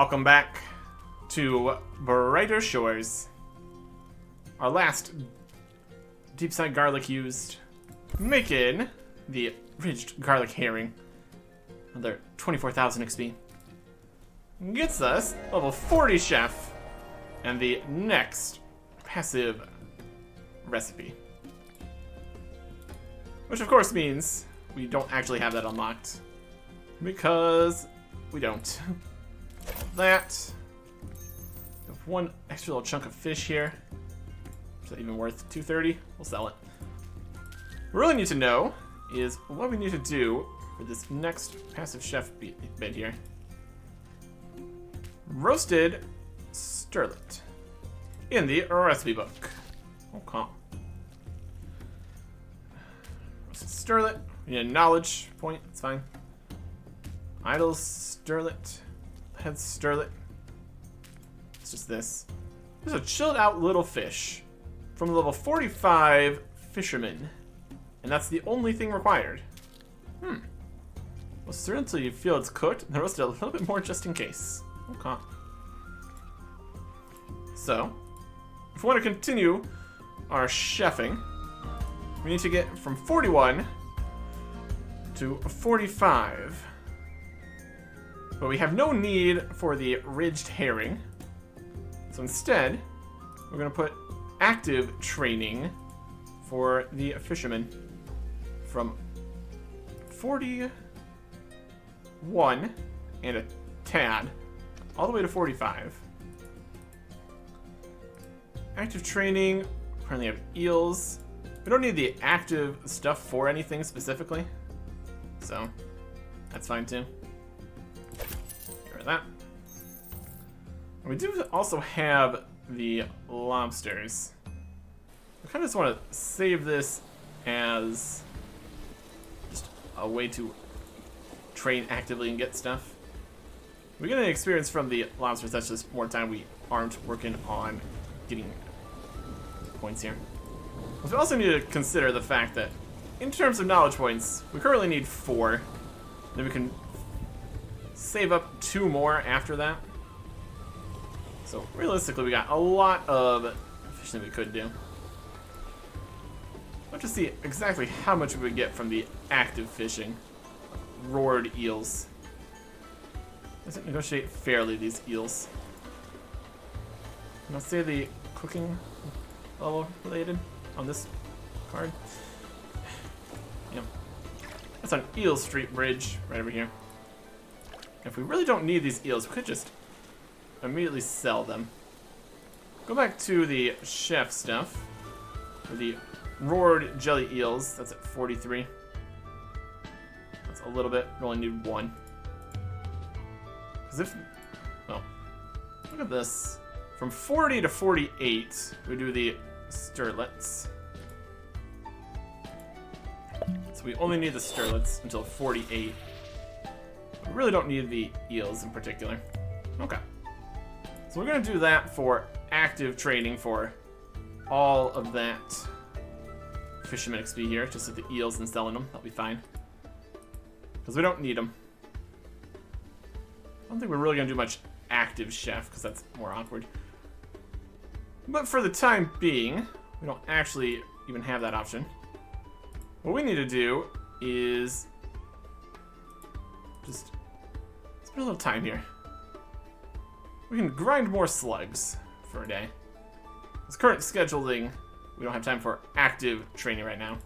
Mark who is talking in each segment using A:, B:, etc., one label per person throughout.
A: Welcome back to Brighter Shores. Our last deep side garlic used, making the ridged garlic herring. Another 24,000 XP. Gets us level 40 chef and the next passive recipe. Which of course means we don't actually have that unlocked. Because we don't. That. We have one extra little chunk of fish here. Is that even worth 230? We'll sell it. What we really need to know is what we need to do for this next passive chef bit here. Roasted sterlet in the recipe book. Okay. Roasted sterlet. We need a knowledge point. That's fine. Idle sterlet. Head sterlet. It's just this. There's a chilled out little fish from level 45 fisherman. And that's the only thing required. Well, stir until you feel it's cooked, and then roast it a little bit more just in case. Okay. So, if we want to continue our chefing, we need to get from 41 to 45. But we have no need for the ridged herring. So instead, we're going to put active training for the fisherman from 41 and a tad all the way to 45. Active training, currently have eels. We don't need the active stuff for anything specifically, so that's fine too. Get rid of that. And we do also have the lobsters. I kind of just want to save this as just a way to train actively and get stuff. We get an experience from the lobsters. That's just more time we aren't working on getting points here. We also need to consider the fact that in terms of knowledge points, we currently need 4. Then we can save up 2 more after that. So realistically, we got a lot of fishing we could do. I'll have to see exactly how much we would get from the active fishing. Roared eels. Doesn't negotiate fairly, these eels. And I'll say the cooking level related on this card. Yep. That's on Eel Street Bridge, right over here. If we really don't need these eels, we could just immediately sell them. Go back to the chef stuff. For the roared jelly eels, that's at 43. That's a little bit, we only need 1. Because if, well, look at this. From 40 to 48, we do the sterlets. So we only need the sterlets until 48. We really don't need the eels in particular. Okay. So we're going to do that for active training for all of that fisherman XP here. Just with the eels and selling them. That'll be fine. Because we don't need them. I don't think we're really going to do much active chef because that's more awkward. But for the time being, we don't actually even have that option. What we need to do is just spend a little time here. We can grind more slugs for a day. This current scheduling, we don't have time for active training right now.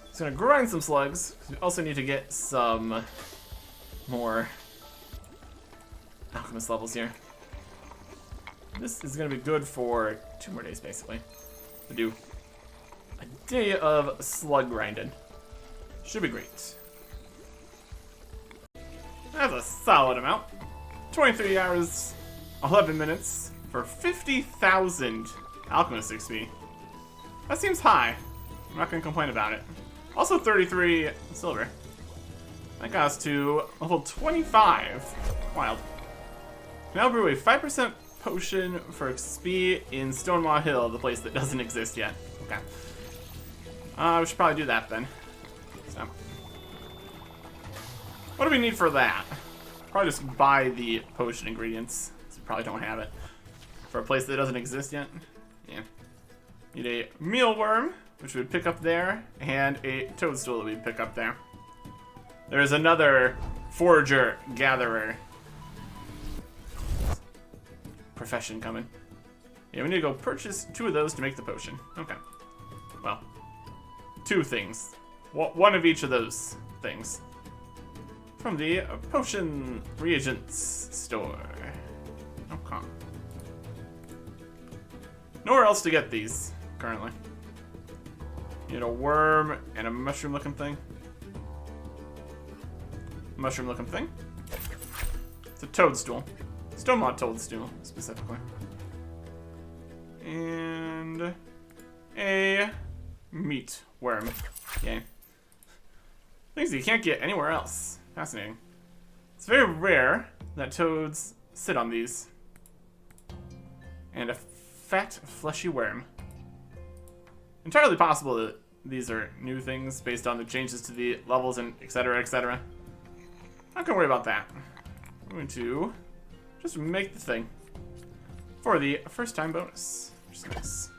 A: Just gonna grind some slugs, because we also need to get some more alchemist levels here. This is going to be good for 2 more days, basically. To do a day of slug grinding. Should be great. That's a solid amount. 23 hours, 11 minutes for 50,000 alchemist XP. That seems high. I'm not going to complain about it. Also 33 silver. That got us to level 25. Wild. Now brew a 5% potion for XP in Stonewall Hill, the place that doesn't exist yet. Okay. We should probably do that then. So. What do we need for that? Probably just buy the potion ingredients. So probably don't have it. For a place that doesn't exist yet. Yeah. Need a mealworm, which we would pick up there, and a toadstool that we'd pick up there. There's another forager gatherer profession coming. Yeah, we need to go purchase 2 of those to make the potion. Okay. Well, 2 things. One of each of those things. From the potion reagents store. Okay. Nowhere else to get these, currently. You need a worm and a mushroom-looking thing. Mushroom-looking thing. It's a toadstool. Stonemaw toadstool, specifically. And a meat worm. Yay. Things you can't get anywhere else. Fascinating. It's very rare that toads sit on these. And a fat, fleshy worm. Entirely possible that these are new things based on the changes to the levels and etc, etc. Not gonna worry about that. I'm going to just make the thing for the first time bonus, which is nice.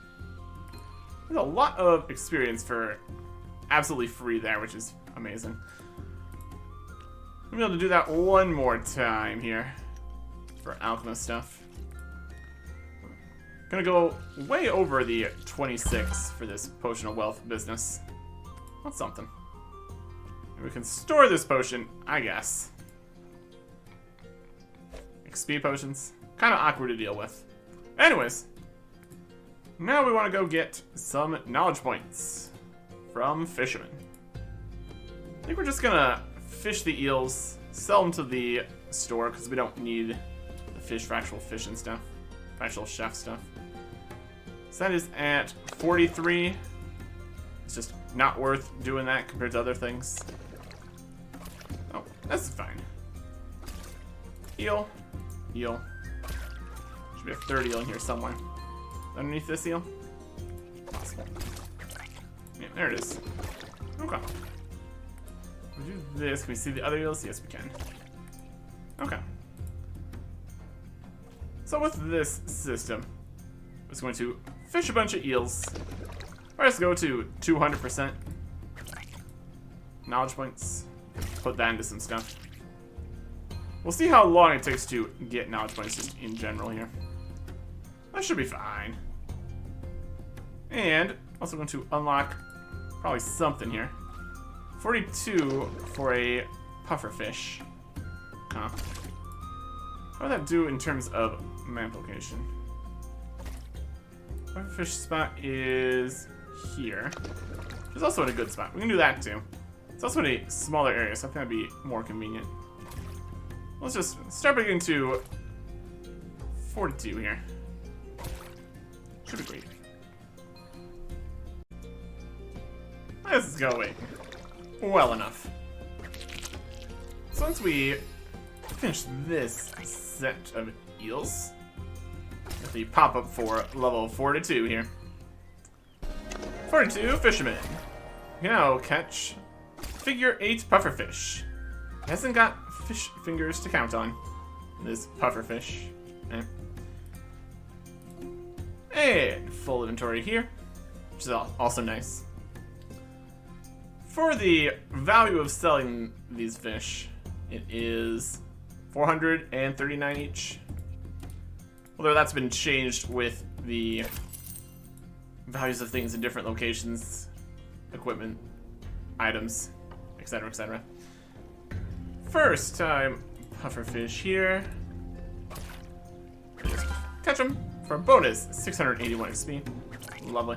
A: There's a lot of experience for absolutely free there, which is amazing. I'm gonna be able to do that one more time here for alchemist stuff. Gonna go way over the 26 for this potion of wealth business. That's something. And we can store this potion, I guess. XP potions. Kind of awkward to deal with. Anyways. Now we want to go get some knowledge points from fishermen. I think we're just gonna fish the eels, sell them to the store, because we don't need the fish for actual fish and stuff. For actual chef stuff. So that is at 43. It's just not worth doing that compared to other things. Oh, that's fine. Eel. Eel. Should be a third eel in here somewhere. Underneath this eel? Possible. Yeah, there it is. Okay. We do this. Can we see the other eels? Yes, we can. Okay. So with this system, I'm just going to fish a bunch of eels. Let's go to 200% knowledge points. Put that into some stuff. We'll see how long it takes to get knowledge points just in general here. That should be fine. And also going to unlock probably something here. 42 for a pufferfish. Huh. How would that do in terms of map location? Pufferfish spot is here. Which is also in a good spot. We can do that too. It's also in a smaller area, so I think that'd be more convenient. Let's just start getting to 42 here. Should be great. Let's go away. Well enough. So once we finish this set of eels, get the pop-up for level 42 here. 42 fishermen. You can now catch figure 8 pufferfish. It hasn't got fish fingers to count on. This pufferfish. And full inventory here, which is also nice. For the value of selling these fish, it is 439 each. Although that's been changed with the values of things in different locations, equipment, items, etc, etc. First time pufferfish here. Just catch them for a bonus 681 XP. Lovely.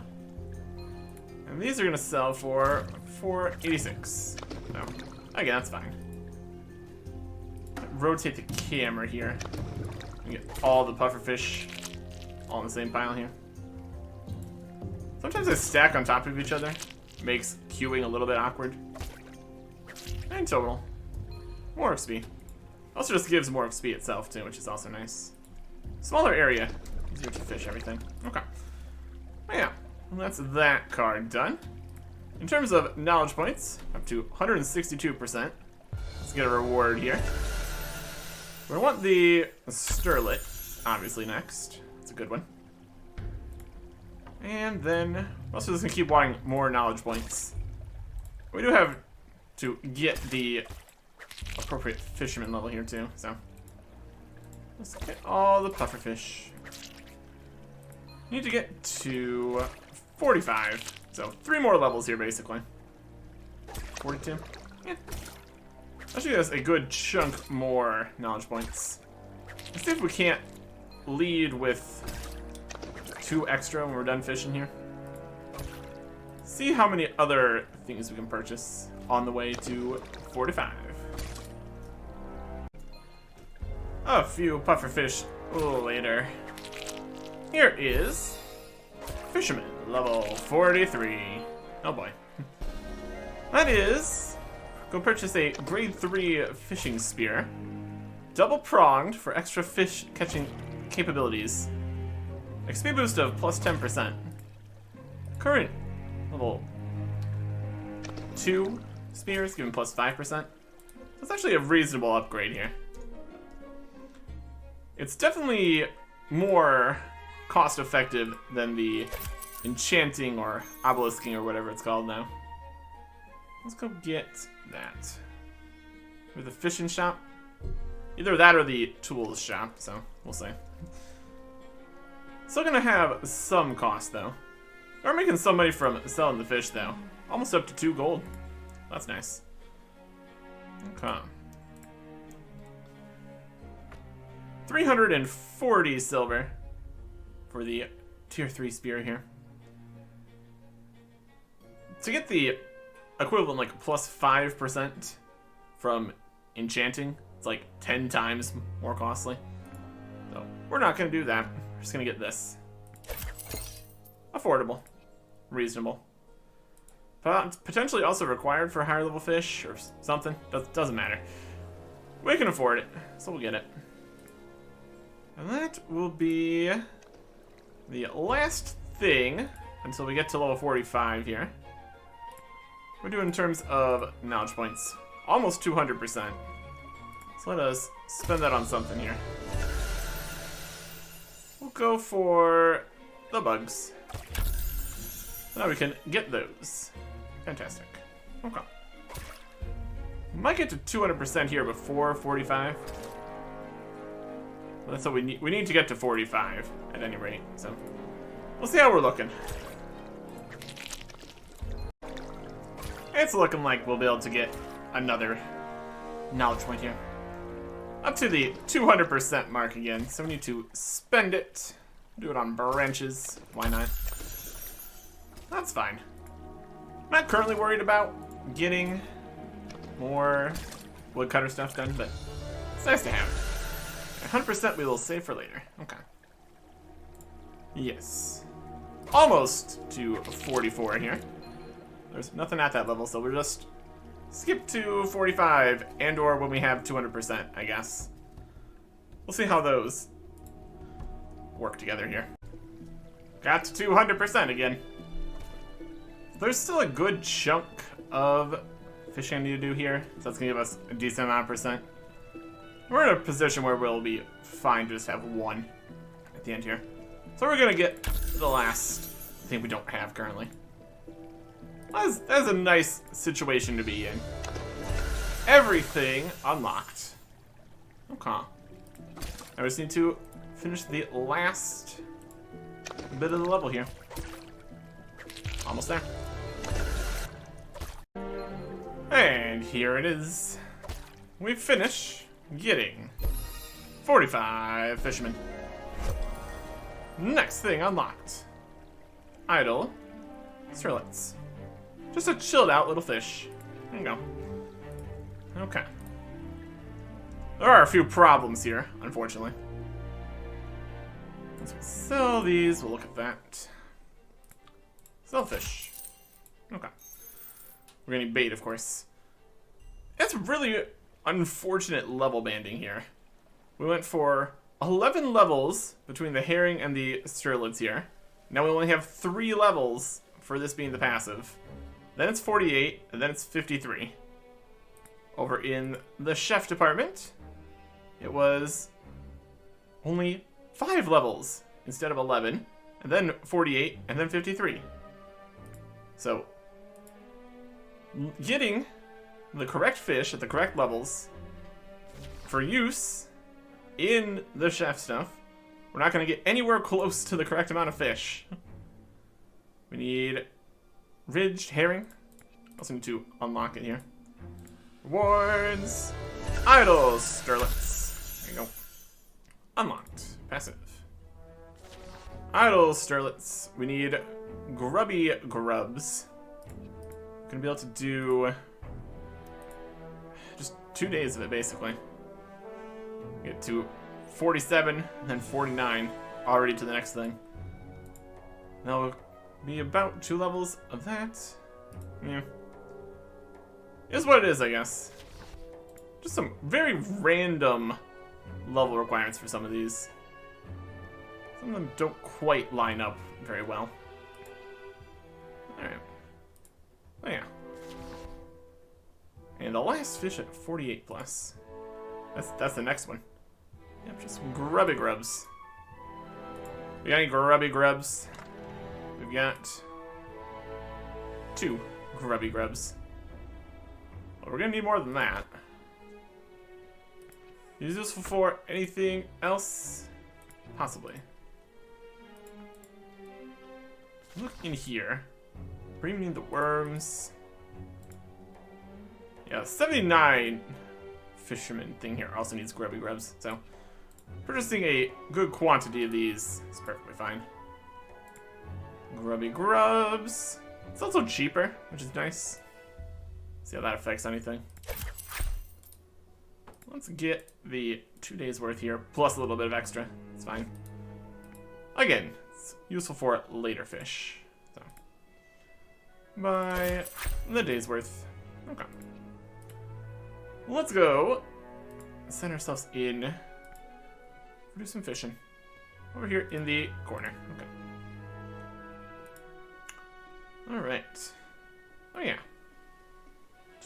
A: And these are gonna sell for 486. So again, that's fine. Rotate the camera here. And get all the pufferfish all in the same pile here. Sometimes they stack on top of each other. Makes queuing a little bit awkward. And total. More XP. Also just gives more XP itself too, which is also nice. Smaller area. Easier to fish everything. Okay. Yeah. Well, that's that card done. In terms of knowledge points, up to 162%. Let's get a reward here. We want the Sterlet, obviously, next. That's a good one. And then, we're also just going to keep wanting more knowledge points. We do have to get the appropriate fisherman level here, too, so. Let's get all the pufferfish. Need to get to 45. So 3 more levels here, basically. 42. Yeah. That should give us a good chunk more knowledge points. Let's see if we can't lead with 2 extra when we're done fishing here. See how many other things we can purchase on the way to 45. A few pufferfish later. Here is fisherman level 43. Oh boy. That is, go purchase a grade 3 fishing spear. Double pronged for extra fish catching capabilities. XP boost of plus 10%. Current level 2 spears giving plus 5%. That's actually a reasonable upgrade here. It's definitely more cost effective than the enchanting or obelisking or whatever it's called now. Let's go get that. With the fishing shop. Either that or the tools shop, so we'll see. Still gonna have some cost though. We're making some money from selling the fish though. Almost up to 2 gold. That's nice. Okay. 340 silver for the tier 3 spear here. To get the equivalent like plus 5% from enchanting, it's like 10 times more costly. So we're not gonna do that. We're just gonna get this. Affordable. Reasonable. Potentially also required for higher level fish or something. Doesn't matter. We can afford it, so we'll get it. And that will be the last thing until we get to level 45 here. We're doing in terms of knowledge points. Almost 200%. So let us spend that on something here. We'll go for the bugs. Now we can get those. Fantastic. Okay. Might get to 200% here before 45. That's what we need. We need to get to 45 at any rate. So we'll see how we're looking. It's looking like we'll be able to get another knowledge point here. Up to the 200% mark again. So we need to spend it. Do it on branches. Why not? That's fine. I'm not currently worried about getting more woodcutter stuff done, but it's nice to have. 100% we will save for later. Okay. Yes. Almost to 44 here. There's nothing at that level, so we'll just skip to 45 and or when we have 200%, I guess. We'll see how those work together here. Got to 200% again. There's still a good chunk of fishing I need to do here, so that's gonna give us a decent amount of percent. We're in a position where we'll be fine to just have 1 at the end here. So we're gonna get the last thing we don't have currently. That's a nice situation to be in. Everything unlocked. Okay. Now we just need to finish the last bit of the level here. Almost there. And here it is. We finish getting 45 fishermen. Next thing unlocked. Idle Sterlets. Just a chilled out little fish. There you go. Okay. There are a few problems here, unfortunately. Let's sell these. We'll look at that. Sell fish. Okay. We're gonna need bait, of course. That's really unfortunate level banding here. We went for 11 levels between the herring and the sterlets here. Now we only have 3 levels for this being the passive. Then it's 48, and then it's 53. Over in the chef department, it was only 5 levels instead of 11, and then 48, and then 53. So, getting the correct fish at the correct levels for use in the chef stuff, we're not going to get anywhere close to the correct amount of fish. We need ridged herring. Also need to unlock it here. Rewards. Idle sterlets. There you go. Unlocked. Passive. Idle sterlets. We need grubby grubs. Gonna be able to do just 2 days of it, basically. Get to 47, and then 49, already to the next thing. That'll be about 2 levels of that. Yeah. Is what it is, I guess. Just some very random level requirements for some of these. Some of them don't quite line up very well. Alright. Oh yeah. And the last fish at 48 plus. That's the next one. Yep, just grubby grubs. We got any grubby grubs? We've got 2 grubby grubs. Well, we're gonna need more than that. Is this for anything else? Possibly. Look in here. Bring me the worms. Yeah, 79 fisherman thing here also needs grubby grubs, so purchasing a good quantity of these is perfectly fine. Grubby grubs. It's also cheaper, which is nice. See how that affects anything. Let's get the 2 days worth here, plus a little bit of extra. It's fine. Again, it's useful for later fish. So, buy the day's worth. Okay. Let's go send ourselves in. Do some fishing. Over here in the corner. Okay. Alright. Oh yeah.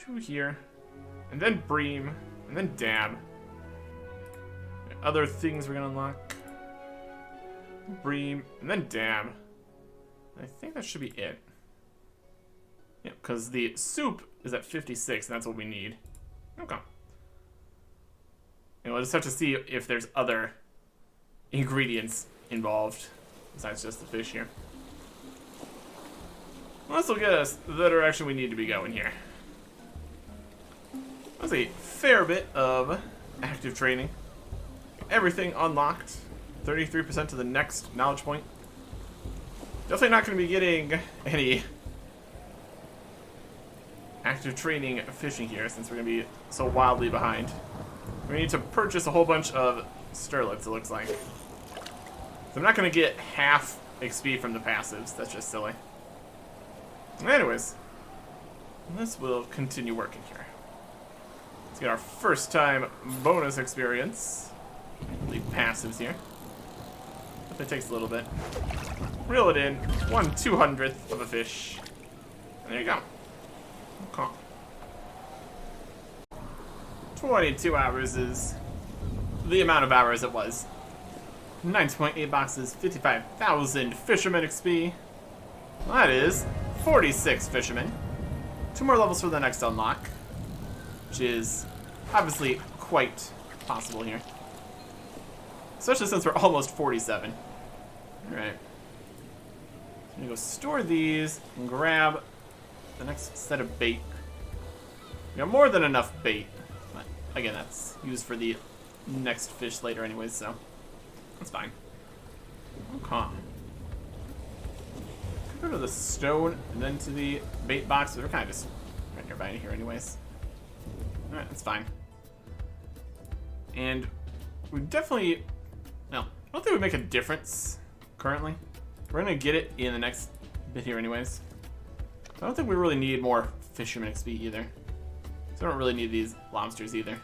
A: 2 here. And then bream. And then dab. Other things we're gonna unlock. Bream. And then dab. I think that should be it. Yeah, because the soup is at 56, and that's what we need. Okay. And we'll just have to see if there's other ingredients involved besides just the fish here. Well, this will get us the direction we need to be going here. That's a fair bit of active training. Everything unlocked. 33% to the next knowledge point. Definitely not going to be getting any active training fishing here since we're going to be so wildly behind. We need to purchase a whole bunch of sterlets, it looks like. So I'm not going to get half XP from the passives. That's just silly. Anyways, this will continue working here. Let's get our first time bonus experience. Leave passives here. But it takes a little bit. Reel it in. 1/200th of a fish. And there you go. Okay. 22 hours is the amount of hours it was. 9.8 boxes, 55,000 fisherman XP. Well, that is 46 fishermen. 2 more levels for the next unlock, which is obviously quite possible here. Especially since we're almost 47. Alright. I'm gonna go store these and grab the next set of bait. We got more than enough bait. But again, that's used for the next fish later anyways, so that's fine. Okay. Go to the stone and then to the bait box. We're kind of just right nearby here anyways. Alright, that's fine. And we definitely... No, I don't think we make a difference currently. We're going to get it in the next bit here anyways. I don't think we really need more fisherman XP either. So I don't really need these lobsters either.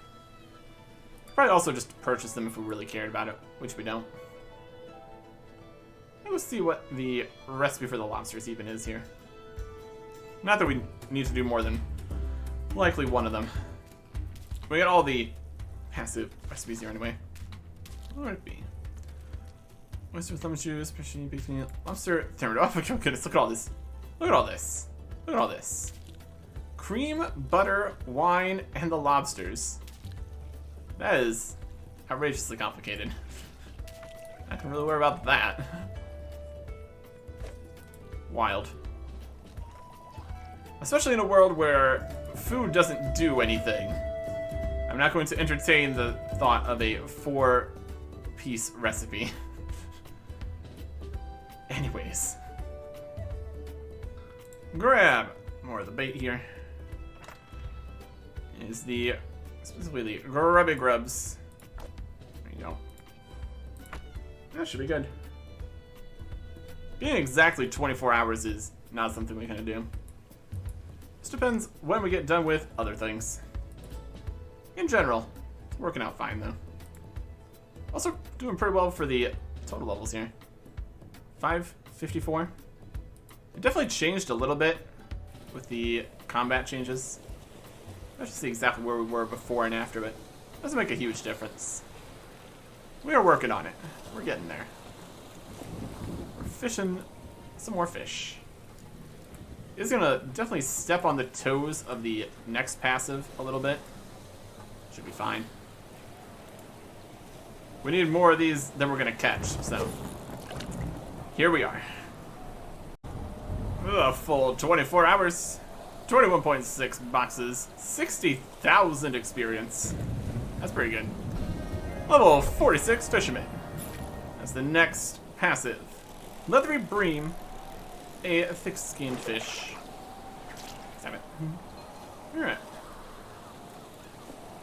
A: Probably also just purchase them if we really cared about it, which we don't. Let's see what the recipe for the lobsters even is here. Not that we need to do more than likely one of them. We got all the passive recipes here anyway. What would it be? Oyster with lemon juice, pashini, beefy, lobster, thermidor. Oh my goodness, look at all this. Look at all this. Look at all this. Cream, butter, wine, and the lobsters. That is outrageously complicated. I can really worry about that. Wild. Especially in a world where food doesn't do anything. I'm not going to entertain the thought of a 4-piece recipe. Anyways. Grab more of the bait here. Is the, specifically the Grubby Grubs. There you go. That should be good. Being exactly 24 hours is not something we can do. Just depends when we get done with other things. In general, it's working out fine though. Also doing pretty well for the total levels here. 554. It definitely changed a little bit with the combat changes. Let's just see exactly where we were before and after, but it doesn't make a huge difference. We are working on it. We're getting there. We're fishing some more fish. It's gonna definitely step on the toes of the next passive a little bit. Should be fine. We need more of these than we're gonna catch, so here we are. A full 24 hours, 21.6 boxes, 60,000 experience. That's pretty good. Level 46 Fisherman. That's the next passive. Leathery bream, a thick-skinned fish. Damn it. Alright.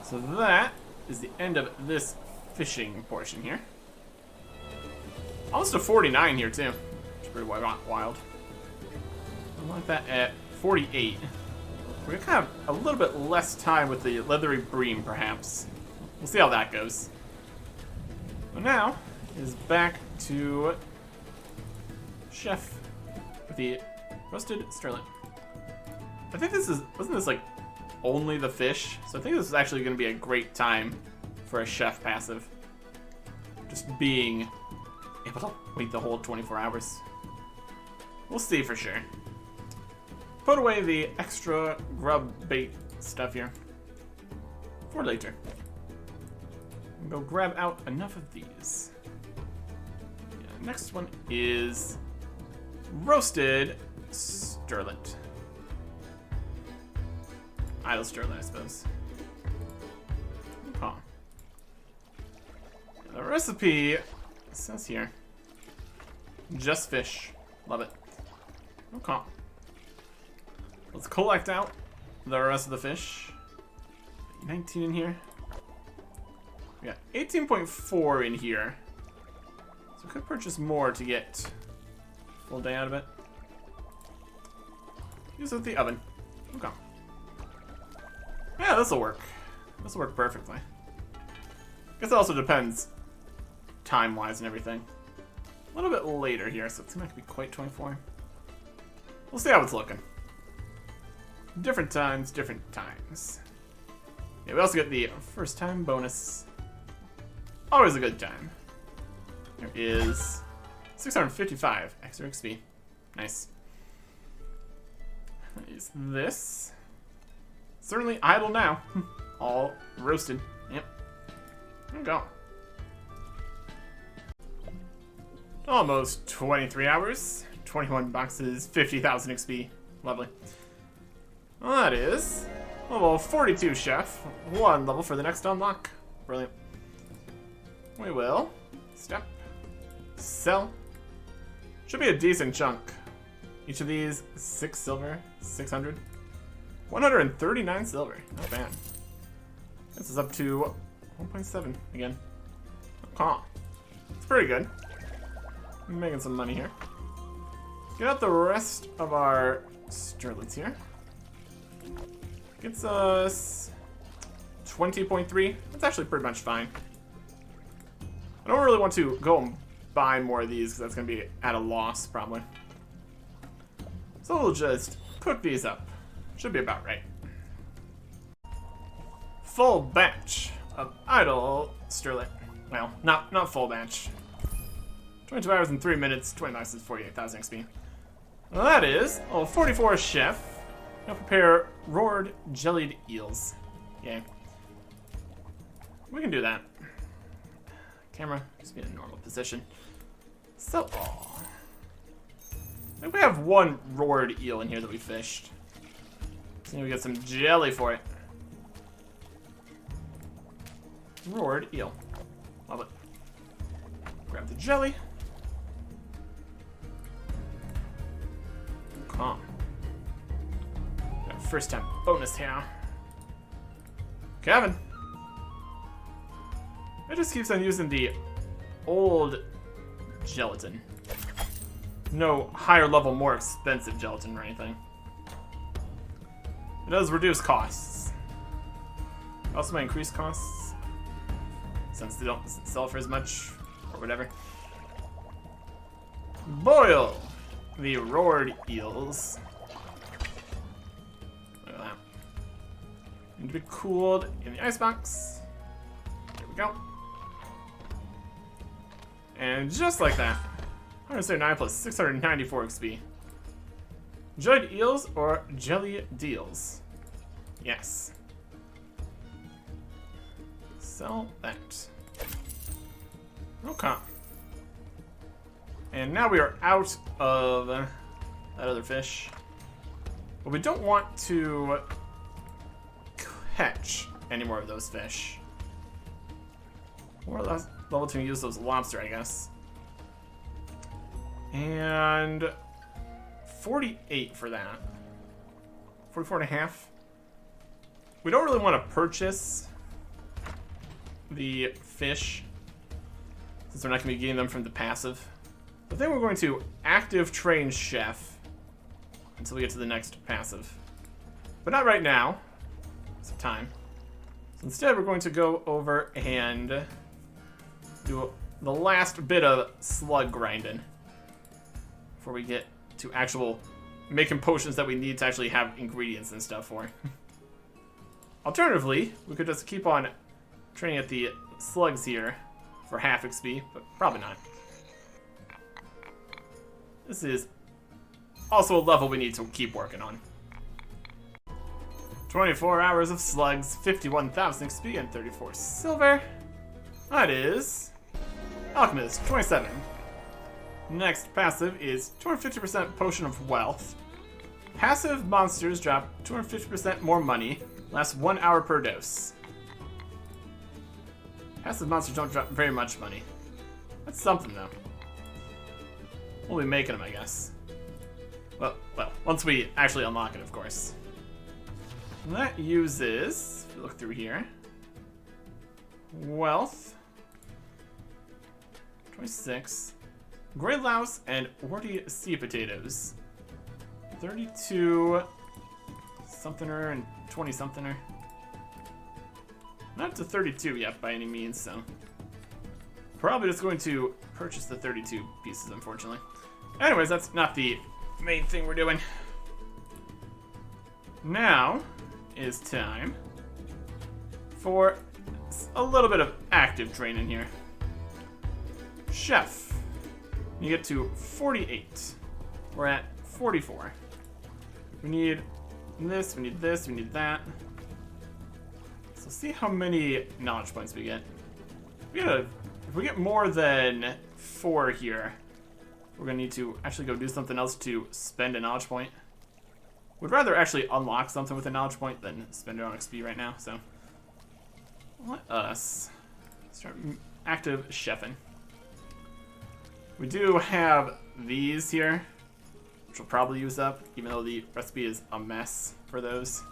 A: So that is the end of this fishing portion here. Almost a 49 here too. It's pretty wild. I like that at 48. We're gonna have a little bit less time with the leathery bream, perhaps. We'll see how that goes. So now is back to Chef with the roasted sterling. I think this wasn't this like only the fish? So I think this is actually going to be a great time for a chef passive. Just being able to wait the whole 24 hours. We'll see for sure. Put away the extra grub bait stuff here for later. Go grab out enough of these. Yeah, next one is roasted sterlet. Idle sterlet, I suppose. Huh. The recipe says here, just fish. Love it. Okay. Let's collect out the rest of the fish. 19 in here. We got 18.4 in here. So we could purchase more to get full day out of it. Use it with the oven. Okay. Yeah, this'll work. This'll work perfectly. Guess it also depends time-wise and everything. A little bit later here, so it's not gonna be quite 24. We'll see how it's looking. Different times, different times. Yeah, we also get the first time bonus. Always a good time. There is 655 extra XP. Nice. Use this. Certainly idle now. All roasted. Yep. There we go. Almost 23 hours. 21 boxes, 50,000 XP. Lovely. Well, that is level 42 chef. 1 level for the next unlock. Brilliant. We will step, sell. Should be a decent chunk. Each of these 6 silver, 600, 139 silver. Not bad. This is up to 1.7 again. Okay. It's pretty good. I'm making some money here. Get out the rest of our sterlets here. Gets us 20.3. That's actually pretty much fine. I don't really want to go and buy more of these because that's going to be at a loss, probably. So we'll just cook these up. Should be about right. Full batch of idle sterlet. Well, not full batch. 22 hours and 3 minutes, 20 bucks is 48,000 XP. Well, that is 44 chef. Now prepare roared jellied eels. Yeah. We can do that. Camera, just be in a normal position. So, I think we have one roared eel in here that we fished. So we get some jelly for it. Roared eel. Love it. Grab the jelly. Calm. First time bonus here. Kevin. It just keeps on using the old gelatin. No higher level, more expensive gelatin or anything. It does reduce costs. It also might increase costs, since they don't sell for as much, or whatever. Boil the roared eels. Look at that. Need to be cooled in the icebox. There we go. And just like that, 139 plus 694 XP. Jellied eels or jelly deals? Yes. Sell that. Okay. And now we are out of that other fish. But we don't want to catch any more of those fish. Or level 2 use those lobster, I guess. And 48 for that. 44 and a half. We don't really want to purchase the fish, since we're not going to be getting them from the passive. I think we're going to active train chef until we get to the next passive. But not right now. Some time. So instead, we're going to go over and do the last bit of slug grinding before we get to actual making potions that we need to actually have ingredients and stuff for. Alternatively, we could just keep on training at the slugs here for half XP, but probably not. This is also a level we need to keep working on. 24 hours of slugs, 51,000 XP, and 34 silver. That is Alchemist, 27. Next passive is 250% Potion of Wealth. Passive monsters drop 250% more money, lasts 1 hour per dose. Passive monsters don't drop very much money. That's something, though. We'll be making them, I guess. Well, once we actually unlock it, of course. And that uses, if you look through here, Wealth, 26, Grey Louse, and Warty Sea Potatoes. 32 somethinger and 20 somethinger. Not to 32 yet by any means, so probably just going to purchase the 32 pieces, unfortunately. Anyways, that's not the main thing we're doing. Now is time for a little bit of active training here. Chef. You get to 48. We're at 44. We need this, we need this, we need that. So see how many knowledge points we get. If we get more than 4 here, we're gonna need to actually go do something else to spend a knowledge point. Would rather actually unlock something with a knowledge point than spend it on XP right now, so let us start active chefing. We do have these here, which we'll probably use up, even though the recipe is a mess for those.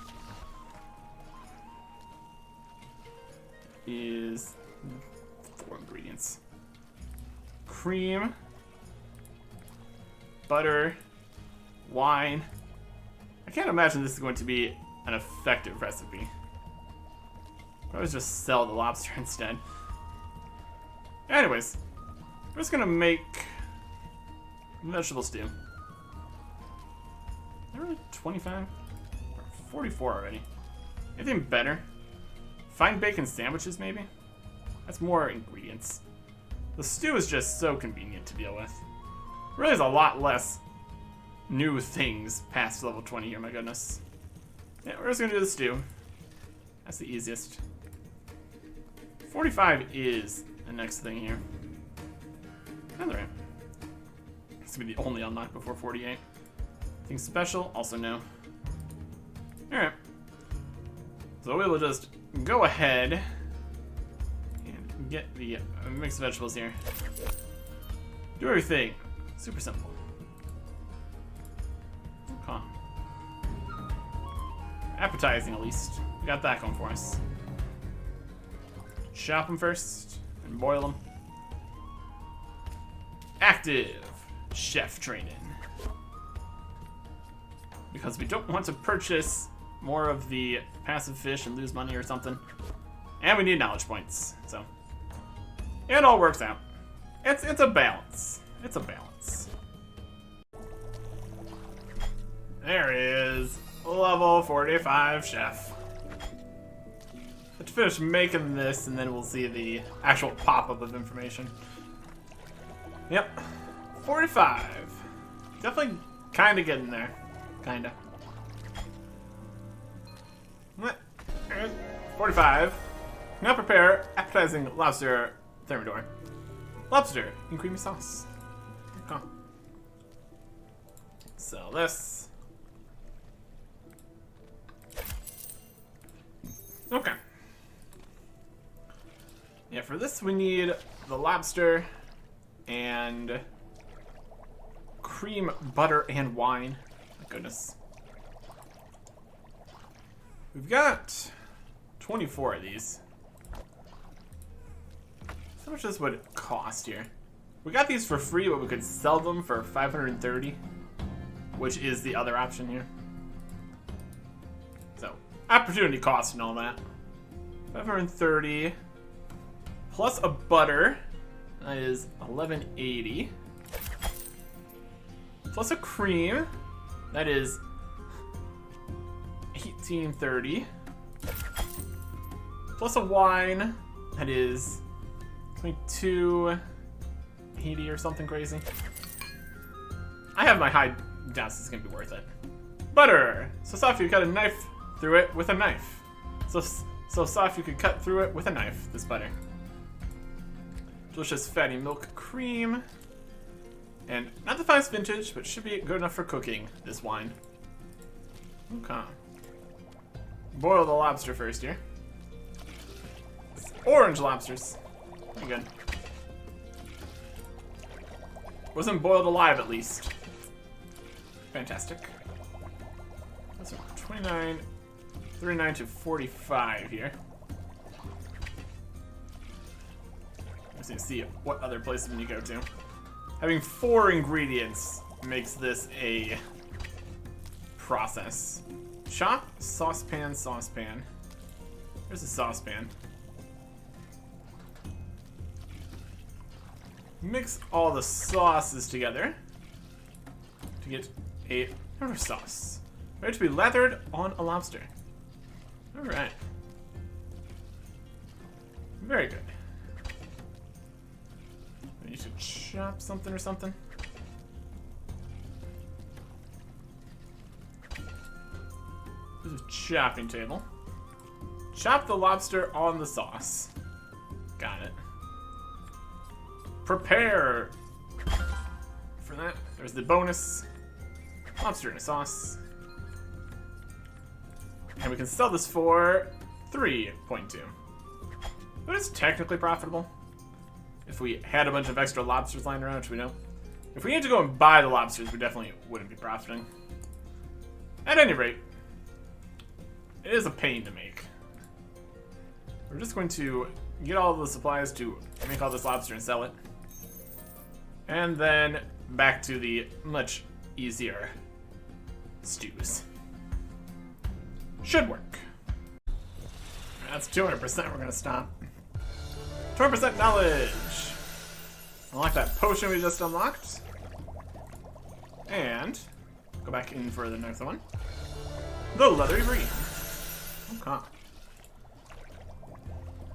A: Is 4 ingredients. Cream, butter, wine. I can't imagine this is going to be an effective recipe. Probably just sell the lobster instead. Anyways, we're just gonna make vegetable stew. Is there really 25? Or 44 already. Anything better? Fine bacon sandwiches, maybe? That's more ingredients. The stew is just so convenient to deal with. Really is a lot less new things past level 20 here, my goodness. Yeah, we're just gonna do the stew. That's the easiest. 45 is the next thing here. Alright. This will be the only unlock before 48. Anything special? Also no. Alright. So we will just go ahead and get the mixed vegetables here. Do everything. Super simple. Okay. Appetizing, at least. We got that going for us. Chop them first and boil them. Active chef training. Because we don't want to purchase more of the passive fish and lose money or something. And we need knowledge points, so it all works out. It's a balance. It's a balance. There is level 45 chef. Have to finish making this, and then we'll see the actual pop-up of information. Yep, 45. Definitely kind of getting there. Kind of. 45. Now prepare appetizing lobster thermidor. Lobster in creamy sauce. Okay. Sell this. Okay. Yeah, for this we need the lobster and cream, butter, and wine. My goodness. We've got 24 of these. How much this would cost here? We got these for free, but we could sell them for 530, which is the other option here. So, opportunity cost and all that. 530 plus a butter, that is 1180. Plus a cream, that is 1830. Plus a wine, that is 2280 or something crazy. I have my high doubts this is gonna be worth it. Butter, so soft you cut a knife through it with a knife. So soft you could cut through it with a knife. This butter. Delicious fatty milk cream, and not the finest vintage, but should be good enough for cooking. This wine. Okay. Boil the lobster first here. Orange lobsters. Pretty good. Wasn't boiled alive, at least. Fantastic. That's 29, 39 to 45 here. Just need to see what other places we need to go to. Having 4 ingredients makes this a process. Chop, saucepan, saucepan. There's a saucepan. Mix all the sauces together to get a pepper sauce. Ready to be lathered on a lobster. Alright. Very good. I need to chop something or something. There's a chopping table. Chop the lobster on the sauce. Got it. Prepare for that. There's the bonus. Lobster in a sauce. And we can sell this for 3.2. But it's technically profitable. If we had a bunch of extra lobsters lying around, which we don't. If we had to go and buy the lobsters, we definitely wouldn't be profiting. At any rate, it is a pain to make. We're just going to get all the supplies to make all this lobster and sell it. And then back to the much easier stews. Should work. That's 200%. We're gonna stop. 200% knowledge. Unlock that potion we just unlocked. And go back in for the next one. The leathery green. Okay.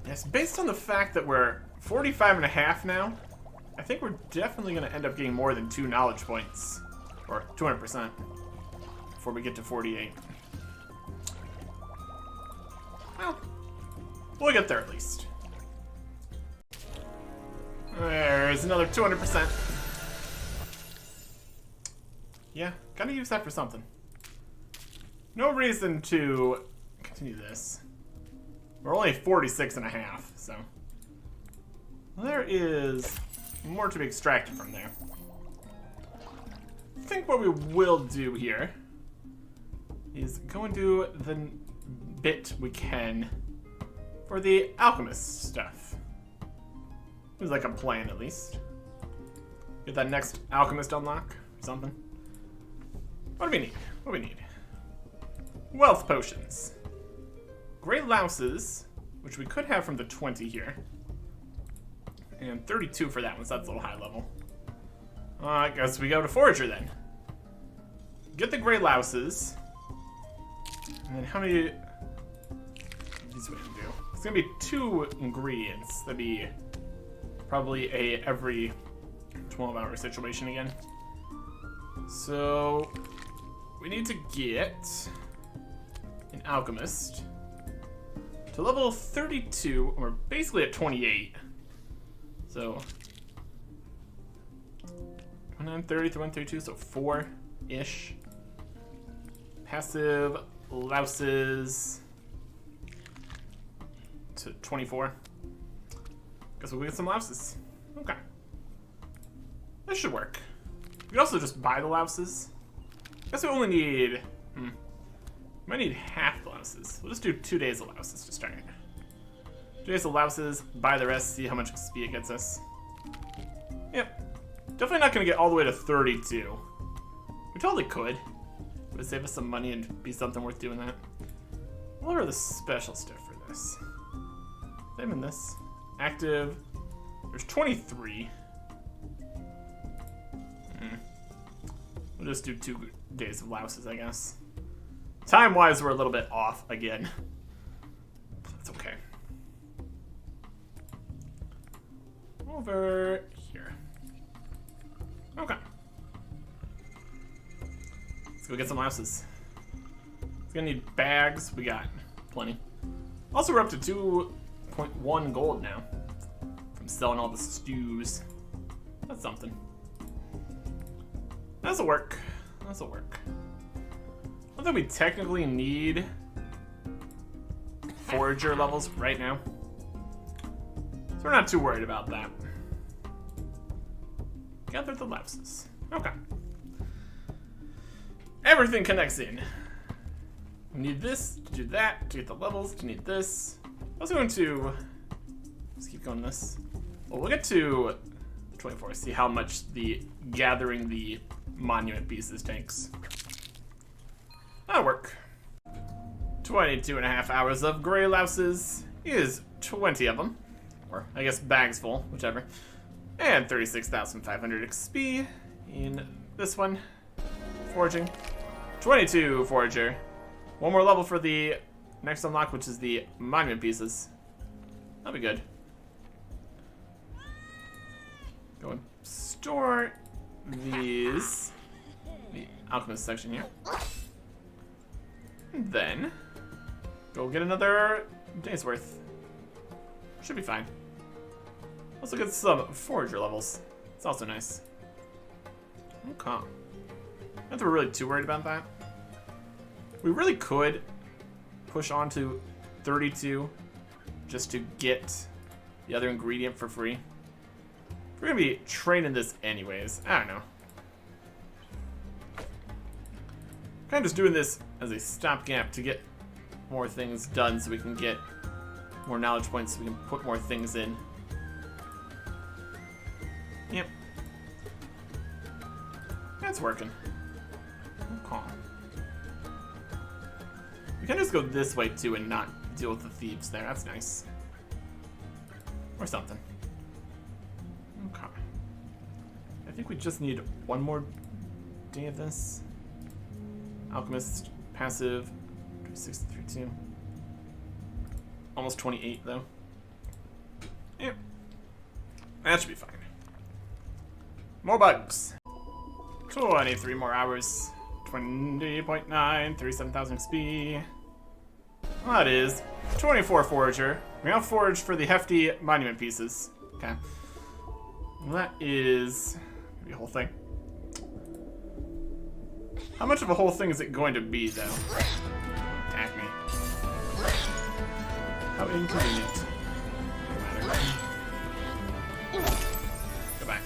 A: Yes, based on the fact that we're 45.5 now, I think we're definitely going to end up getting more than 2 knowledge points. Or 200% before we get to 48. Well, we'll get there at least. There's another 200%. Yeah, gotta use that for something. No reason to continue this. We're only 46.5, so there is more to be extracted from there. I think what we will do here is go and do the bit we can for the alchemist stuff. Seems like a plan, at least. Get that next alchemist unlock or something. What do we need? What do we need? Wealth potions. Great louses, which we could have from the 20 here. And 32 for that one, so that's a little high level. I guess we go to Forager then. Get the Grey Louses. And then how many... These we can do. It's gonna be 2 ingredients. That'd be probably a every 12-hour situation again. So we need to get an alchemist to level 32. We're basically at 28. So 29, 30, 31, 32, so 4-ish. Passive louses to 24. Guess we'll get some louses. Okay. This should work. We could also just buy the louses. Guess we only need... might need half the louses. We'll just do 2 days of louses to start. 2 days of louses, buy the rest, see how much XP it gets us. Yep. Definitely not going to get all the way to 32. We totally could. It would save us some money and be something worth doing that. What are the special stuff for this? Same in this. Active. There's 23. We'll just do 2 days of louses, I guess. Time-wise, we're a little bit off again. That's okay. Over here. Okay. Let's go get some louses. It's gonna need bags. We got plenty. Also, we're up to 2.1 gold now from selling all the stews. That's something. This'll work. This'll work. I don't think we technically need forager levels right now, so we're not too worried about that. Gather the louses. Okay. Everything connects in. We need this to do that, to get the levels, to need this. I was going to... Let's keep going this. Well, we'll get to 24, see how much the gathering the monument pieces takes. That'll work. 22.5 hours of Grey Louses is 20 of them. Or, I guess, bags full, whichever. And 36,500 XP in this one. Foraging. 22 Forager. One more level for the next unlock, which is the monument pieces. That'll be good. Go and store these. The alchemist section here. And then go get another day's worth. Should be fine. Also get some forager levels. It's also nice. Okay. Not that we're really too worried about that. We really could push on to 32 just to get the other ingredient for free. We're gonna be training this anyways. I don't know. Kind of just doing this as a stopgap to get more things done so we can get more knowledge points so we can put more things in. Yep. That's working. Okay. We can just go this way too and not deal with the thieves there. That's nice. Or something. Okay. I think we just need one more day of this. Alchemist, passive, 632. Almost 28 though. Yep. That should be fine. More bugs. 23 more hours. 20.9, 37,000 XP. Well, that is 24 forager. We now forage for the hefty monument pieces. Okay. Well, that is gonna be a whole thing. How much of a whole thing is it going to be, though? Attack me. How inconvenient. No matter. Goodbye.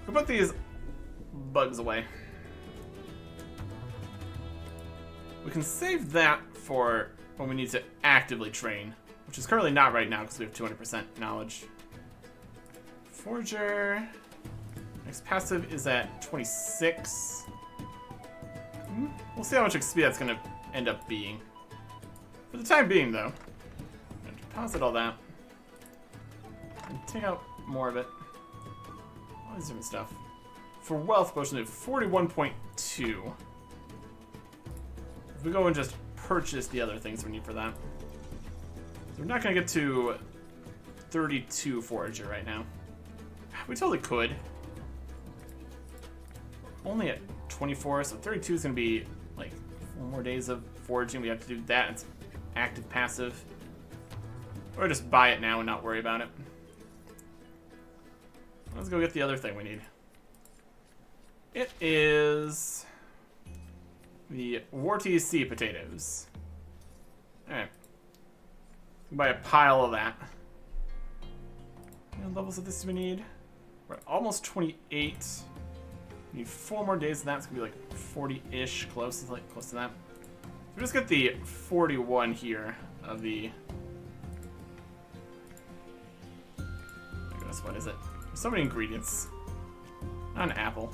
A: We'll put these bugs away. We can save that for when we need to actively train, which is currently not right now because we have 200% knowledge. Forger. Next passive is at 26. We'll see how much XP that's going to end up being. For the time being, though, I'm going to deposit all that and take out more of it. All this different stuff. For wealth potion, we have 41.2. If we go and just purchase the other things we need for that. So we're not going to get to 32 forager right now. We totally could. Only at 24, so 32 is going to be like 4 more days of foraging. We have to do that. It's active, passive. Or just buy it now and not worry about it. Let's go get the other thing we need. It is the warty sea potatoes. Alright. Buy a pile of that. How many levels of this we need? We're at almost 28. We need 4 more days of that. It's gonna be like 40-ish, close to that. So we just get the 41 here of the. Oh my goodness, what is it? There's so many ingredients. Not an apple.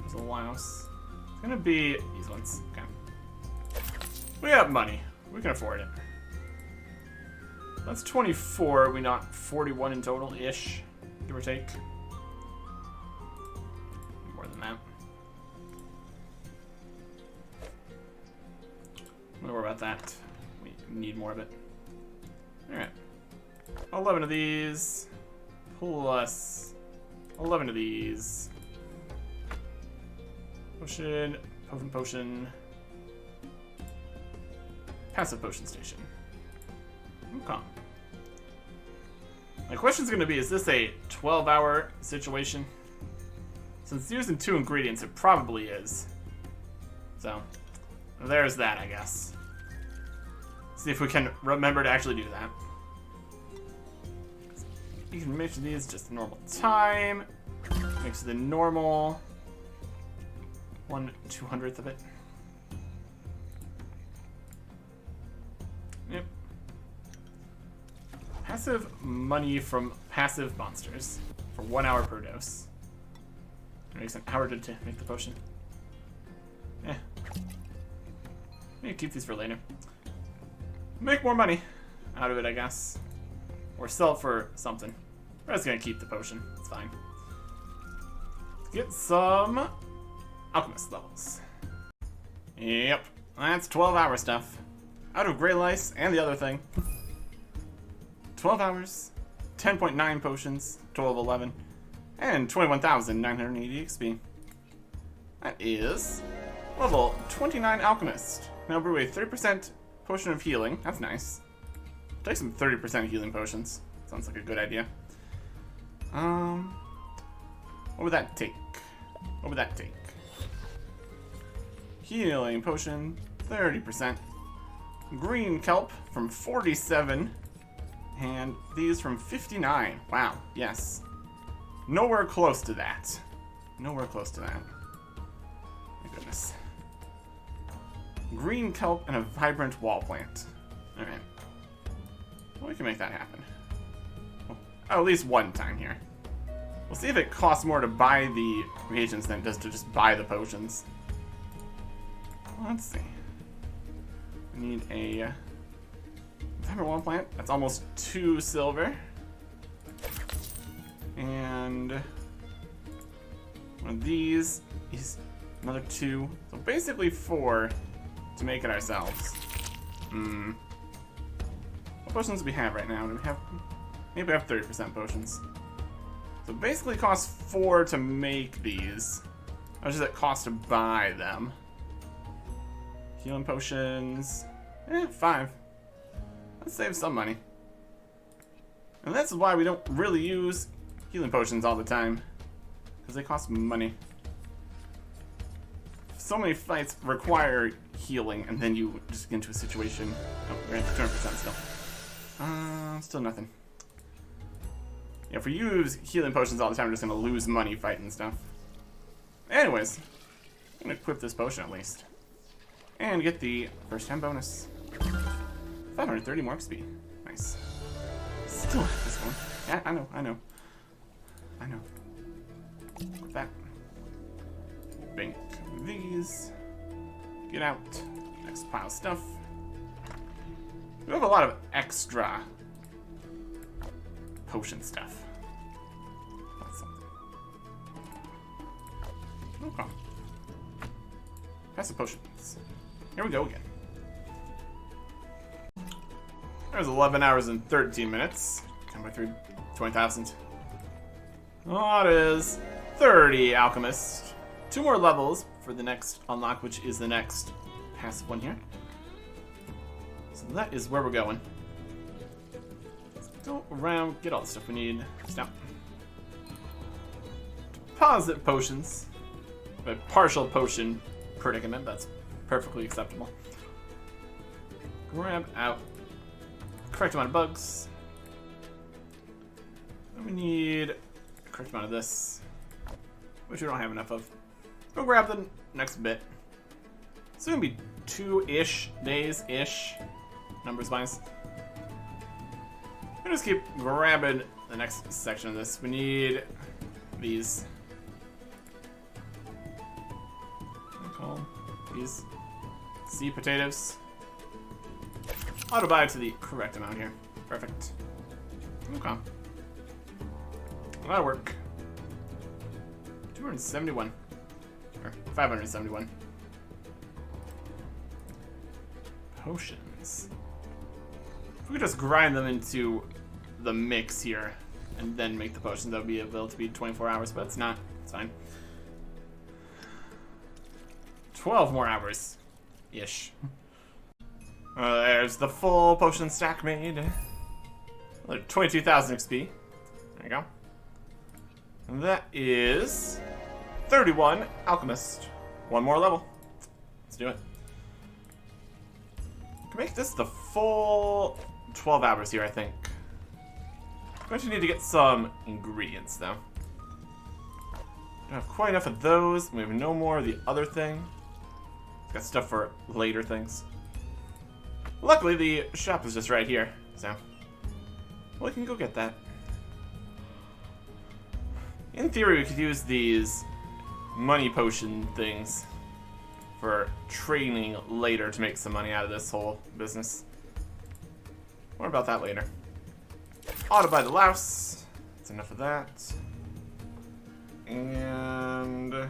A: There's a louse. It's gonna be these ones. Okay. We got money. We can afford it. That's 24. We got 41 in total-ish, give or take. More than that. Don't worry about that. We need more of it. Alright. 11 of these. Plus 11 of these. Potion. Potion. Passive potion station. Okay. My question's gonna be, is this a 12-hour situation? Since using 2 ingredients, it probably is. So, there's that, I guess. See if we can remember to actually do that. You can mix these just normal time. Mix the normal 1/200th of it. Yep. Passive money from passive monsters for 1 hour per dose. It makes an hour to make the potion. Eh. Maybe keep these for later. Make more money out of it, I guess. Or sell it for something. We're just gonna keep the potion. It's fine. Let's get some alchemist levels. Yep. That's 12-hour stuff. Out of Grey Lice and the other thing. 12 hours, 10.9 potions, total of 11, and 21,980 XP. That is level 29 Alchemist. Now brew a 30% potion of healing. That's nice. Take some 30% healing potions. Sounds like a good idea. What would that take? What would that take? Healing potion, 30%. Green kelp from 47. And these from 59. Wow, yes. Nowhere close to that. Nowhere close to that. My goodness. Green kelp and a vibrant wall plant. Alright. Well, we can make that happen. Oh, at least one time here. We'll see if it costs more to buy the reagents than it does to just buy the potions. Let's see. We need a vibrant wall plant. That's almost 2 silver. And one of these is another 2. So basically 4 to make it ourselves. Well,
B: What potions do we have right now? Do we have... Maybe we have 30% potions. So it basically costs 4 to make these. How much does it cost to buy them? Healing potions... 5. Let's save some money. And that's why we don't really use healing potions all the time. Because they cost money. So many fights require healing, and then you just get into a situation... Oh, we're at 200% still. Still nothing. Yeah, if we use healing potions all the time, we're just gonna lose money fighting stuff. Anyways, I'm gonna equip this potion at least. And get the first time bonus. 530 more XP. Nice. Still have this one. Yeah, I know. Equip that. Bank these. Get out. Next pile of stuff. We have a lot of extra potion stuff. That's something. Okay. Passive potions. Here we go again. There's 11 hours and 13 minutes. 10 by 3, 20,000. That is 30 alchemists. 2 more levels for the next unlock, which is the next passive one here. So that is where we're going. Let's go around, get all the stuff we need. Stop. Deposit potions. A partial potion predicament, that's perfectly acceptable. Grab out correct amount of bugs. Then we need a correct amount of this, which we don't have enough of. Go grab the next bit. It's gonna be 2-ish days-ish, numbers-wise. I'll just keep grabbing the next section of this. We need these. What do I call them? These seed potatoes. Auto buy to the correct amount here. Perfect. Okay. That'll work. 271. Or 571. Potions. If we could just grind them into the mix here and then make the potions, that would be able to be 24 hours, but it's not. It's fine. 12 more hours. Ish. There's the full potion stack made. 22,000 XP. There you go. And that is 31 alchemist. 1 more level. Let's do it. We can make this the full 12 hours here, I think. We actually need to get some ingredients, though. Don't have quite enough of those. We have no more of the other thing. Got stuff for later things. Luckily, the shop is just right here, so we can go get that. In theory, we could use these money potion things for training later to make some money out of this whole business. More about that later. Auto buy the louse. That's enough of that. And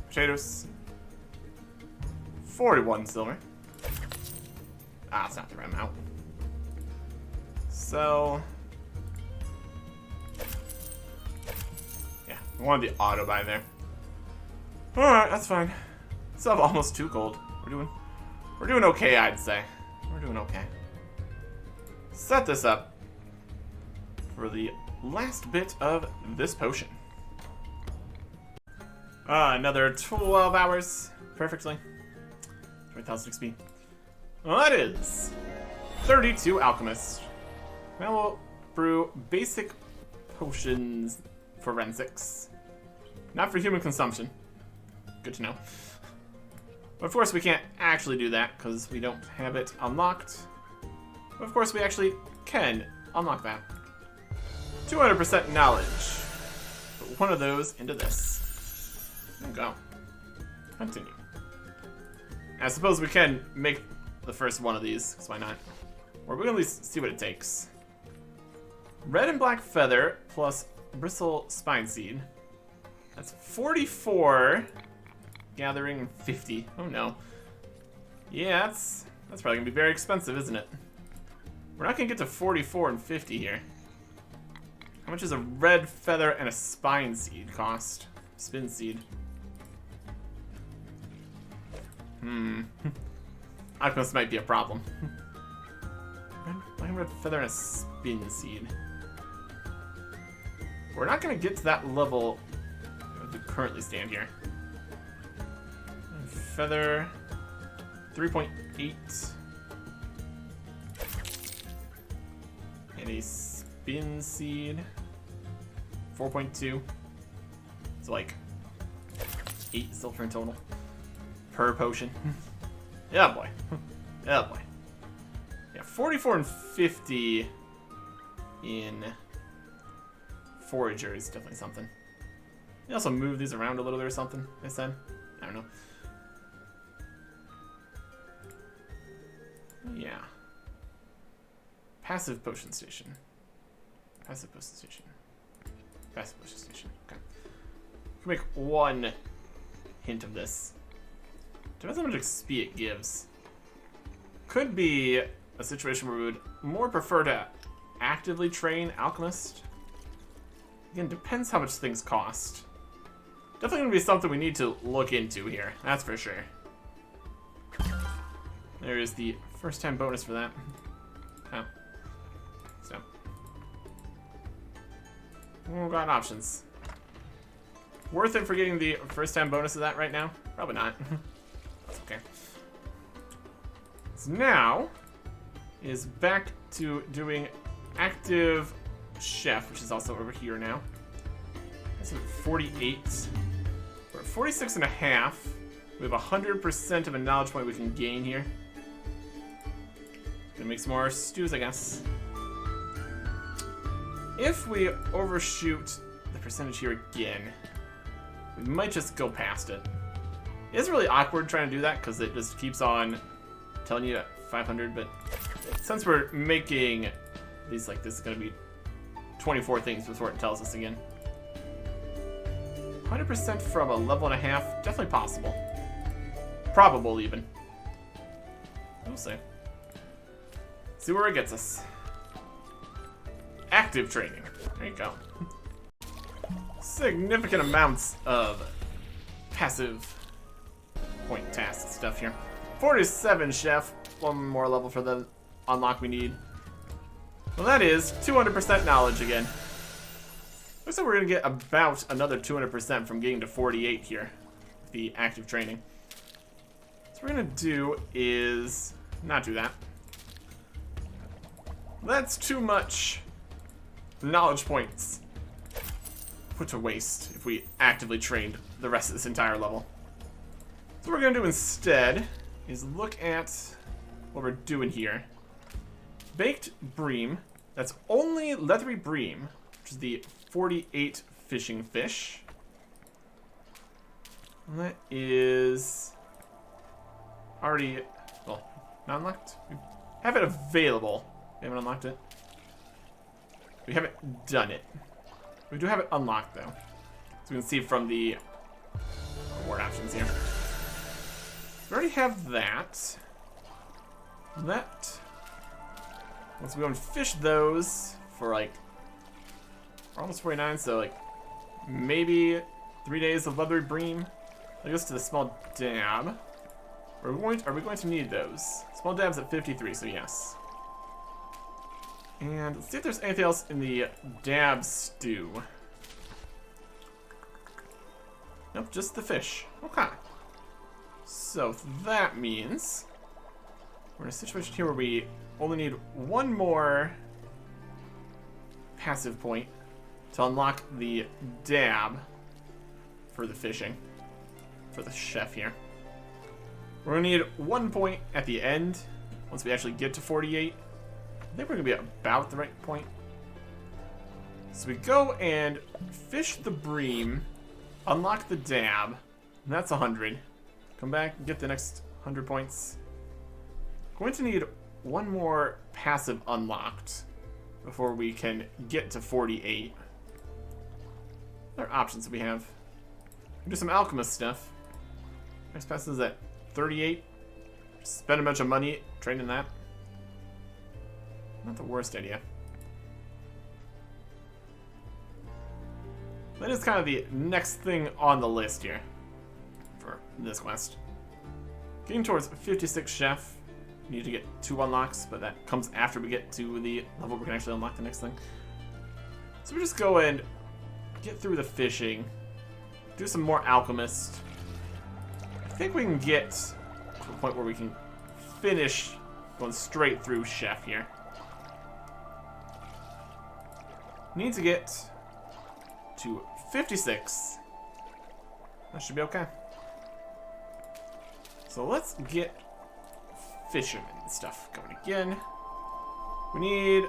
B: potatoes. 41 silver. Ah, it's not the right amount. So yeah, we wanted the auto buy there. Alright, that's fine. Still have almost 2 gold. We're doing okay, I'd say. We're doing okay. Set this up for the last bit of this potion. Another 12 hours. Perfectly. 20,000 XP. Well, that is 32 alchemists. Now we'll brew basic potions forensics. Not for human consumption. Good to know. But of course we can't actually do that because we don't have it unlocked. But of course we actually can unlock that. 200% knowledge. Put one of those into this. There we go. Continue. I suppose we can make the first one of these, because why not? Or we can at least see what it takes. Red and black feather plus bristle spine seed. That's 44. Gathering 50. Oh no. Yeah,
A: That's probably gonna be very expensive, isn't it? We're not gonna get to 44 and 50 here. How much does a red feather and a spine seed cost? Spin seed. Alchemist might be a problem. Red feather and a spin seed. We're not gonna get to that level as we currently stand here. Feather 3.8 and a spin seed 4.2. It's like 8 silver in total per potion. Yeah, boy. Yeah, boy. Yeah, 44 and 50 in Forager is definitely something. You also move these around a little bit or something, they said. I don't know. Yeah. Passive potion station. Passive potion station. Passive potion station. Okay. We can make one hint of this. Depends on how much XP it gives. Could be a situation where we would more prefer to actively train Alchemist. Again, depends how much things cost. Definitely gonna be something we need to look into here, that's for sure. There is the first time bonus for that. Oh. So. We've got options. Worth it for getting the first time bonus of that right now? Probably not. That's okay. So now is back to doing active chef, which is also over here now. That's at 48. We're at 46 and a half. We have 100% of a knowledge point we can gain here. Gonna make some more stews, I guess. If we overshoot the percentage here again, we might just go past it. It's really awkward trying to do that because it just keeps on telling you at 500, but since we're making these like this, is going to be 24 things before it tells us again. 100% from a level and a half, definitely possible. Probable even. We'll see. See where it gets us. Active training. There you go. Significant amounts of passive point task stuff here. 47 chef. One more level for the unlock we need. Well, that is 200% knowledge again. Looks like we're going to get about another 200% from getting to 48 here. With the active training. So what we're going to do is not do that. That's too much knowledge points put to waste if we actively trained the rest of this entire level. So what we're going to do instead is look at what we're doing here. Baked bream. That's only leathery bream, which is the 48 fishing fish. And that is already, well, not unlocked. We have it available. We haven't unlocked it. We haven't done it. We do have it unlocked, though. So we can see from the reward options here. We already have that. Once we go and fish those for like, we're almost 49, so like maybe 3 days of leathery bream. That goes to the small dab. Are we going to need those? Small dab's at 53, so yes. And let's see if there's anything else in the dab stew. Nope, just the fish. Okay. So that means we're in a situation here where we only need one more passive point to unlock the dab for the fishing, for the chef here. We're gonna need 1 point at the end once we actually get to 48. I think we're gonna be about the right point. So we go and fish the bream, unlock the dab, and that's 100. Come back and get the next 100 points. Going to need one more passive unlocked before we can get to 48. What other options we have? We can do some alchemist stuff. Next pass is at 38. spend a bunch of money training that. Not the worst idea. That is kind of the next thing on the list here for this quest. Getting towards 56 chef. We need to get 2 unlocks, but that comes after we get to the level we can actually unlock the next thing. So we just go and get through the fishing, do some more alchemist. I think we can get to a point where we can finish going straight through chef here. Need to get to 56. That should be okay. So let's get fisherman stuff going again. We need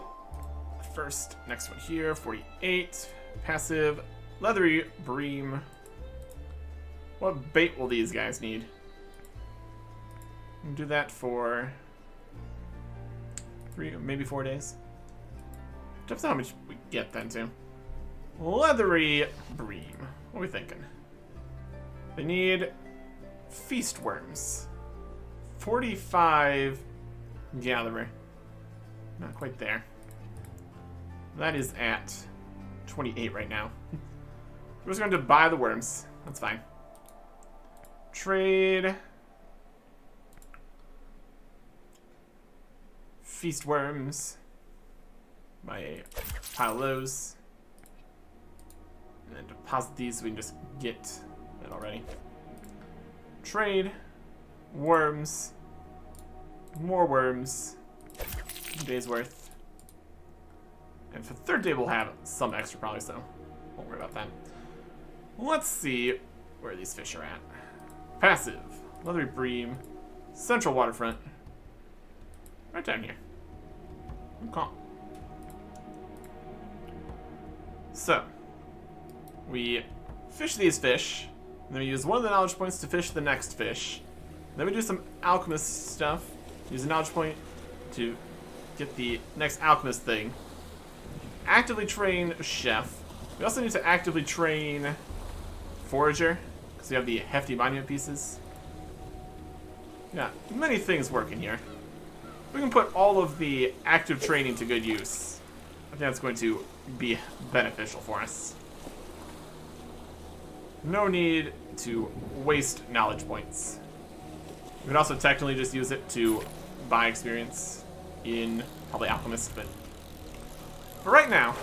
A: the first, next one here, 48. Passive, leathery bream. What bait will these guys need? We'll do that for 3, maybe 4 days. Depends on how much we get then too. Leathery bream. What are we thinking? They need feast worms. 45 gatherer. Not quite there. That is at 28 right now. We're just going to buy the worms. That's fine. Trade. Feast worms. Buy a pile of those. And then deposit these so we can just get it already. Trade. Worms. More worms. A day's worth. And for the 3rd day we'll have some extra probably, so won't worry about that. Let's see where these fish are at. Passive. Leathery bream. Central waterfront. Right down here. Okay. So, we fish these fish, and then we use one of the knowledge points to fish the next fish. Then we do some alchemist stuff. Use a knowledge point to get the next alchemist thing. Actively train chef. We also need to actively train forager, because we have the hefty monument pieces. Yeah, many things working here. We can put all of the active training to good use. I think that's going to be beneficial for us. No need to waste knowledge points. We could also technically just use it to buy experience in probably Alchemist, but for right now,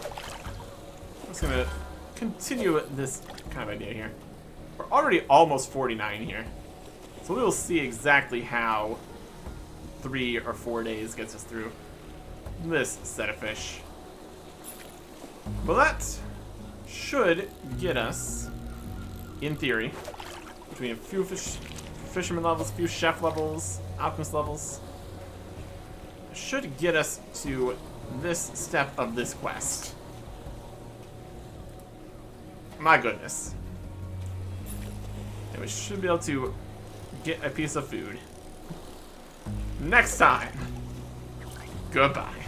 A: I'm just gonna continue this kind of idea here. We're already almost 49 here, so we will see exactly how 3 or 4 days gets us through this set of fish. But that should get us, in theory, between a few fisherman levels, a few chef levels, alchemist levels, should get us to this step of this quest. My goodness. And we should be able to get a piece of food. Next time. Goodbye.